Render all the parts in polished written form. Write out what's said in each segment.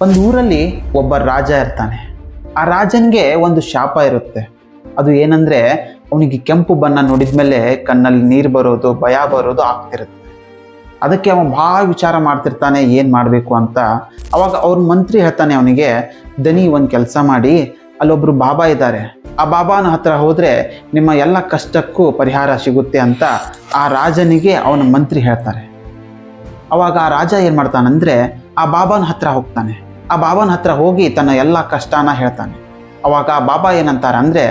ಒಂದು ಊರಲ್ಲಿ ಒಬ್ಬ ರಾಜ ಇರ್ತಾನೆ. ಆ ರಾಜನಿಗೆ ಒಂದು ಶಾಪ ಇರುತ್ತೆ. ಅದು ಏನಂದ್ರೆ ಅವನಿಗೆ ಕೆಂಪು ಬಣ್ಣ ನೋಡಿದ್ಮೇಲೆ ಕಣ್ಣಲ್ಲಿ ನೀರು ಬರೋದು, ಭಯ ಬರೋದು ಆಗ್ತಿರುತ್ತೆ. ಅದಕ್ಕೆ ಅವನು ಭಾಳ ವಿಚಾರ ಮಾಡ್ತಿರ್ತಾನೆ ಏನು ಮಾಡಬೇಕು ಅಂತ. ಅವಾಗ ಅವ್ರ ಮಂತ್ರಿ ಹೇಳ್ತಾನೆ ಅವನಿಗೆ, ದನಿ ಒಂದು ಕೆಲಸ ಮಾಡಿ, ಅಲ್ಲೊಬ್ರು ಬಾಬಾ ಇದ್ದಾರೆ, ಆ ಬಾಬಾನ ಹತ್ರ ಹೋದರೆ ನಿಮ್ಮ ಎಲ್ಲ ಕಷ್ಟಕ್ಕೂ ಪರಿಹಾರ ಸಿಗುತ್ತೆ ಅಂತ ಆ ರಾಜನಿಗೆ ಅವನ ಮಂತ್ರಿ ಹೇಳ್ತಾರೆ. ಅವಾಗ ಆ ರಾಜ ಏನು ಮಾಡ್ತಾನಂದರೆ ಆ ಬಾಬಾನ ಹತ್ರ ಹೋಗ್ತಾನೆ. ಆ ಬಾಬಾನ ಹತ್ರ ಹೋಗಿ ತನ್ನ ಎಲ್ಲ ಕಷ್ಟನ ಹೇಳ್ತಾನೆ. ಅವಾಗ ಆ ಬಾಬಾ ಏನಂತಾರೆ ಅಂದರೆ,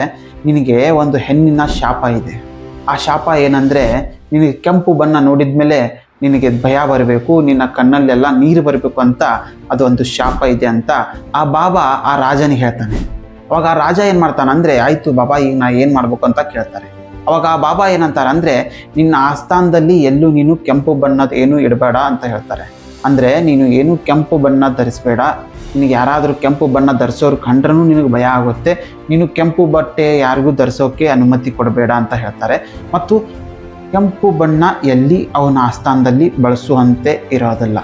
ನಿನಗೆ ಒಂದು ಹೆಣ್ಣಿನ ಶಾಪ ಇದೆ. ಆ ಶಾಪ ಏನಂದರೆ ನಿನಗೆ ಕೆಂಪು ಬಣ್ಣ ನೋಡಿದ ಮೇಲೆ ನಿನಗೆ ಭಯ ಬರಬೇಕು, ನಿನ್ನ ಕಣ್ಣಲ್ಲೆಲ್ಲ ನೀರು ಬರಬೇಕು ಅಂತ ಅದೊಂದು ಶಾಪ ಇದೆ ಅಂತ ಆ ಬಾಬಾ ಆ ರಾಜನಿಗೆ ಹೇಳ್ತಾನೆ. ಅವಾಗ ಆ ರಾಜ ಏನು ಮಾಡ್ತಾನಂದರೆ, ಆಯಿತು ಬಾಬಾ, ಈಗ ನಾ ಏನು ಮಾಡಬೇಕು ಅಂತ ಕೇಳ್ತಾರೆ. ಅವಾಗ ಆ ಬಾಬಾ ಏನಂತಾರೆ ಅಂದರೆ, ನಿನ್ನ ಆಸ್ಥಾನದಲ್ಲಿ ಎಲ್ಲೂ ನೀನು ಕೆಂಪು ಬಣ್ಣದ ಏನೂ ಇಡಬೇಡ ಅಂತ ಹೇಳ್ತಾರೆ. ಅಂದರೆ ನೀನು ಏನು ಕೆಂಪು ಬಣ್ಣ ಧರಿಸಬೇಡ, ನಿನಗೆ ಯಾರಾದರೂ ಕೆಂಪು ಬಣ್ಣ ಧರಿಸೋರು ಕಂಡ್ರೂ ನಿನಗೆ ಭಯ ಆಗುತ್ತೆ, ನೀನು ಕೆಂಪು ಬಟ್ಟೆ ಯಾರಿಗೂ ಧರಿಸೋಕ್ಕೆ ಅನುಮತಿ ಕೊಡಬೇಡ ಅಂತ ಹೇಳ್ತಾರೆ. ಮತ್ತು ಕೆಂಪು ಬಣ್ಣ ಎಲ್ಲಿ ಅವನ ಆಸ್ಥಾನದಲ್ಲಿ ಬಳಸುವಂತೆ ಇರೋದಿಲ್ಲ.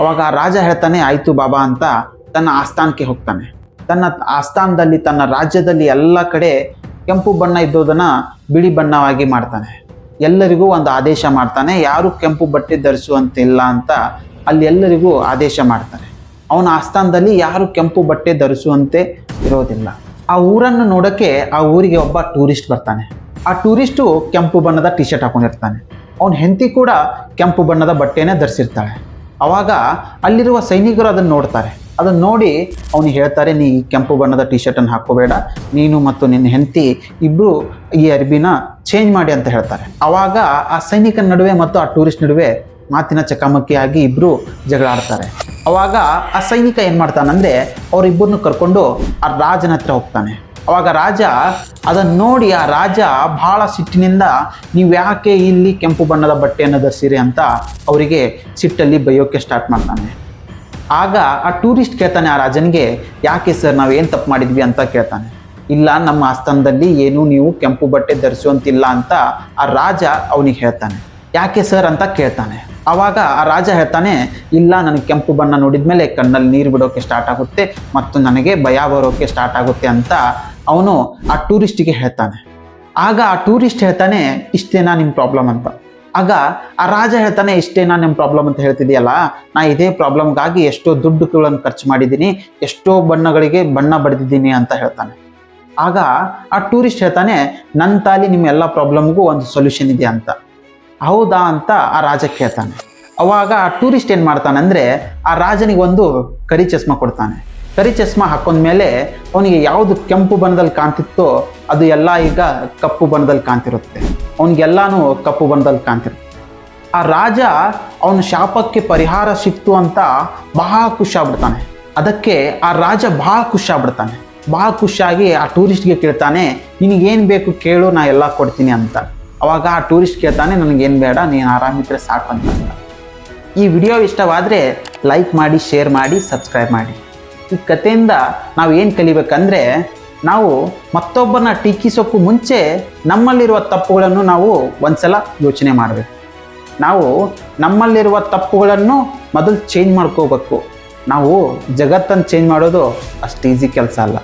ಅವಾಗ ಆ ರಾಜ ಹೇಳ್ತಾನೆ, ಆಯಿತು ಬಾಬಾ ಅಂತ ತನ್ನ ಆಸ್ಥಾನಕ್ಕೆ ಹೋಗ್ತಾನೆ. ತನ್ನ ಆಸ್ಥಾನದಲ್ಲಿ, ತನ್ನ ರಾಜ್ಯದಲ್ಲಿ ಎಲ್ಲ ಕಡೆ ಕೆಂಪು ಬಣ್ಣ ಇದ್ದೋದನ್ನು ಬಿಳಿ ಬಣ್ಣವಾಗಿ ಮಾಡ್ತಾನೆ. ಎಲ್ಲರಿಗೂ ಒಂದು ಆದೇಶ ಮಾಡ್ತಾನೆ, ಯಾರು ಕೆಂಪು ಬಟ್ಟೆ ಧರಿಸುವಂತಿಲ್ಲ ಅಂತ ಅಲ್ಲಿ ಎಲ್ಲರಿಗೂ ಆದೇಶ ಮಾಡ್ತಾರೆ. ಅವನ ಆಸ್ಥಾನದಲ್ಲಿ ಯಾರು ಕೆಂಪು ಬಟ್ಟೆ ಧರಿಸುವಂತೆ ಇರೋದಿಲ್ಲ. ಆ ಊರನ್ನು ನೋಡೋಕ್ಕೆ ಆ ಊರಿಗೆ ಒಬ್ಬ ಟೂರಿಸ್ಟ್ ಬರ್ತಾನೆ. ಆ ಟೂರಿಸ್ಟು ಕೆಂಪು ಬಣ್ಣದ ಟಿ ಶರ್ಟ್ ಹಾಕೊಂಡಿರ್ತಾನೆ. ಅವನ ಹೆಂಡತಿ ಕೂಡ ಕೆಂಪು ಬಣ್ಣದ ಬಟ್ಟೆನೇ ಧರಿಸಿರ್ತಾಳೆ. ಅವಾಗ ಅಲ್ಲಿರುವ ಸೈನಿಕರು ಅದನ್ನು ನೋಡ್ತಾರೆ. ಅದನ್ನು ನೋಡಿ ಅವನಿಗೆ ಹೇಳ್ತಾರೆ, ನೀ ಕೆಂಪು ಬಣ್ಣದ ಟಿ ಶರ್ಟನ್ನು ಹಾಕೋಬೇಡ, ನೀನು ಮತ್ತು ನಿನ್ನ ಹೆಂಡತಿ ಇಬ್ಬರು ಈ ಅರ್ಬಿನ ಚೇಂಜ್ ಮಾಡಿ ಅಂತ ಹೇಳ್ತಾರೆ. ಅವಾಗ ಆ ಸೈನಿಕನ ನಡುವೆ ಮತ್ತು ಆ ಟೂರಿಸ್ಟ್ ನಡುವೆ ಮಾತಿನ ಚಕಮಕಿಯಾಗಿ ಇಬ್ಬರು ಜಗಳ ಆಡ್ತಾರೆ. ಅವಾಗ ಆ ಸೈನಿಕ ಏನು ಮಾಡ್ತಾನಂದರೆ ಅವರಿಬ್ಬರನ್ನು ಕರ್ಕೊಂಡು ಆ ರಾಜನ ಹತ್ರ ಹೋಗ್ತಾನೆ. ಅವಾಗ ರಾಜ ಅದನ್ನು ನೋಡಿ ಆ ರಾಜ ಭಾಳ ಸಿಟ್ಟಿನಿಂದ, ನೀವು ಯಾಕೆ ಇಲ್ಲಿ ಕೆಂಪು ಬಣ್ಣದ ಬಟ್ಟೆಯನ್ನು ಧರಿಸಿರಿ ಅಂತ ಅವರಿಗೆ ಸಿಟ್ಟಲ್ಲಿ ಬೈಯೋಕ್ಕೆ ಸ್ಟಾರ್ಟ್ ಮಾಡ್ತಾನೆ. ಆಗ ಆ ಟೂರಿಸ್ಟ್ ಕೇಳ್ತಾನೆ ಆ ರಾಜನಿಗೆ, ಯಾಕೆ ಸರ್, ನಾವು ಏನು ತಪ್ಪು ಮಾಡಿದ್ವಿ ಅಂತ ಕೇಳ್ತಾನೆ. ಇಲ್ಲ, ನಮ್ಮ ಆಸ್ಥಾನದಲ್ಲಿ ಏನು ನೀವು ಕೆಂಪು ಬಟ್ಟೆ ಧರಿಸುವಂತಿಲ್ಲ ಅಂತ ಆ ರಾಜ ಅವನಿಗೆ ಹೇಳ್ತಾನೆ. ಯಾಕೆ ಸರ್ ಅಂತ ಕೇಳ್ತಾನೆ. ಆವಾಗ ಆ ರಾಜ ಹೇಳ್ತಾನೆ, ಇಲ್ಲ, ನನಗೆ ಕೆಂಪು ಬಣ್ಣ ನೋಡಿದ ಮೇಲೆ ಕಣ್ಣಲ್ಲಿ ನೀರು ಬಿಡೋಕ್ಕೆ ಸ್ಟಾರ್ಟ್ ಆಗುತ್ತೆ ಮತ್ತು ನನಗೆ ಭಯ ಬರೋಕ್ಕೆ ಸ್ಟಾರ್ಟ್ ಆಗುತ್ತೆ ಅಂತ ಅವನು ಆ ಟೂರಿಸ್ಟಿಗೆ ಹೇಳ್ತಾನೆ. ಆಗ ಆ ಟೂರಿಸ್ಟ್ ಹೇಳ್ತಾನೆ, ಇಷ್ಟೇನಾ ನಿಮ್ಮ ಪ್ರಾಬ್ಲಮ್ ಅಂತ. ಆಗ ಆ ರಾಜ ಹೇಳ್ತಾನೆ, ಇಷ್ಟೇನಾ ನಿಮ್ಮ ಪ್ರಾಬ್ಲಮ್ ಅಂತ ಹೇಳ್ತಿದೆಯಲ್ಲ, ನಾ ಇದೇ ಪ್ರಾಬ್ಲಮ್ಗಾಗಿ ಎಷ್ಟೋ ದುಡ್ಡುಗಳನ್ನು ಖರ್ಚು ಮಾಡಿದ್ದೀನಿ, ಎಷ್ಟೋ ಬಣ್ಣಗಳಿಗೆ ಬಣ್ಣ ಬಡಿದಿದ್ದೀನಿ ಅಂತ ಹೇಳ್ತಾನೆ. ಆಗ ಆ ಟೂರಿಸ್ಟ್ ಹೇಳ್ತಾನೆ, ನನ್ನ ತಾಲಿ ನಿಮ್ಮ ಎಲ್ಲ ಪ್ರಾಬ್ಲಮ್ಗೂ ಒಂದು ಸೊಲ್ಯೂಷನ್ ಇದೆ ಅಂತ. ಹೌದಾ ಅಂತ ಆ ರಾಜ ಕೇಳ್ತಾನೆ. ಅವಾಗ ಆ ಟೂರಿಸ್ಟ್ ಏನು ಮಾಡ್ತಾನೆ ಅಂದರೆ ಆ ರಾಜನಿಗೆ ಒಂದು ಕರಿ ಚಸ್ಮಾ ಕೊಡ್ತಾನೆ. ಕರಿ ಚಸ್ಮಾ ಹಾಕೊಂಡ್ಮೇಲೆ ಅವನಿಗೆ ಯಾವುದು ಕೆಂಪು ಬಣ್ಣದಲ್ಲಿ ಕಾಣ್ತಿತ್ತೋ ಅದು ಎಲ್ಲ ಈಗ ಕಪ್ಪು ಬಣ್ಣದಲ್ಲಿ ಕಾಣ್ತಿರುತ್ತೆ. ಅವನಿಗೆಲ್ಲಾನು ಕಪ್ಪು ಬಣ್ಣದಲ್ಲಿ ಕಾಣ್ತಿರುತ್ತೆ. ಆ ರಾಜ ಅವನ ಶಾಪಕ್ಕೆ ಪರಿಹಾರ ಸಿಕ್ತು ಅಂತ ಬಹಳ ಖುಷಿಯಾಗ್ಬಿಡ್ತಾನೆ. ಅದಕ್ಕೆ ಆ ರಾಜ ಬಹಳ ಖುಷಿಯಾಗ್ಬಿಡ್ತಾನೆ. ಬಹಳ ಖುಷಿಯಾಗಿ ಆ ಟೂರಿಸ್ಟ್ಗೆ ಕೇಳ್ತಾನೆ, ನಿನಗೇನು ಬೇಕು ಕೇಳು, ನಾ ಎಲ್ಲ ಕೊಡ್ತೀನಿ ಅಂತ. ಅವಾಗ ಆ ಟೂರಿಸ್ಟ್ ಕೇಳ್ತಾನೆ, ನನಗೇನು ಬೇಡ, ನೀನು ಆರಾಮಿದ್ರೆ ಸಾಕು ಅಂತ. ಈ ವಿಡಿಯೋ ಇಷ್ಟವಾದರೆ ಲೈಕ್ ಮಾಡಿ, ಶೇರ್ ಮಾಡಿ, ಸಬ್ಸ್ಕ್ರೈಬ್ ಮಾಡಿ. ಈ ಕಥೆಯಿಂದ ನಾವು ಏನು ಕಲಿಬೇಕಂದ್ರೆ, ನಾವು ಮತ್ತೊಬ್ಬರನ್ನ ಟೀಕಿಸೋಕ್ಕೂ ಮುಂಚೆ ನಮ್ಮಲ್ಲಿರುವ ತಪ್ಪುಗಳನ್ನು ನಾವು ಒಂದ್ಸಲ ಯೋಚನೆ ಮಾಡಬೇಕು. ನಾವು ನಮ್ಮಲ್ಲಿರುವ ತಪ್ಪುಗಳನ್ನು ಮೊದಲು ಚೇಂಜ್ ಮಾಡ್ಕೋಬೇಕು. ನಾವು ಜಗತ್ತನ್ನು ಚೇಂಜ್ ಮಾಡೋದು ಅಷ್ಟು ಈಸಿ ಕೆಲಸ ಅಲ್ಲ.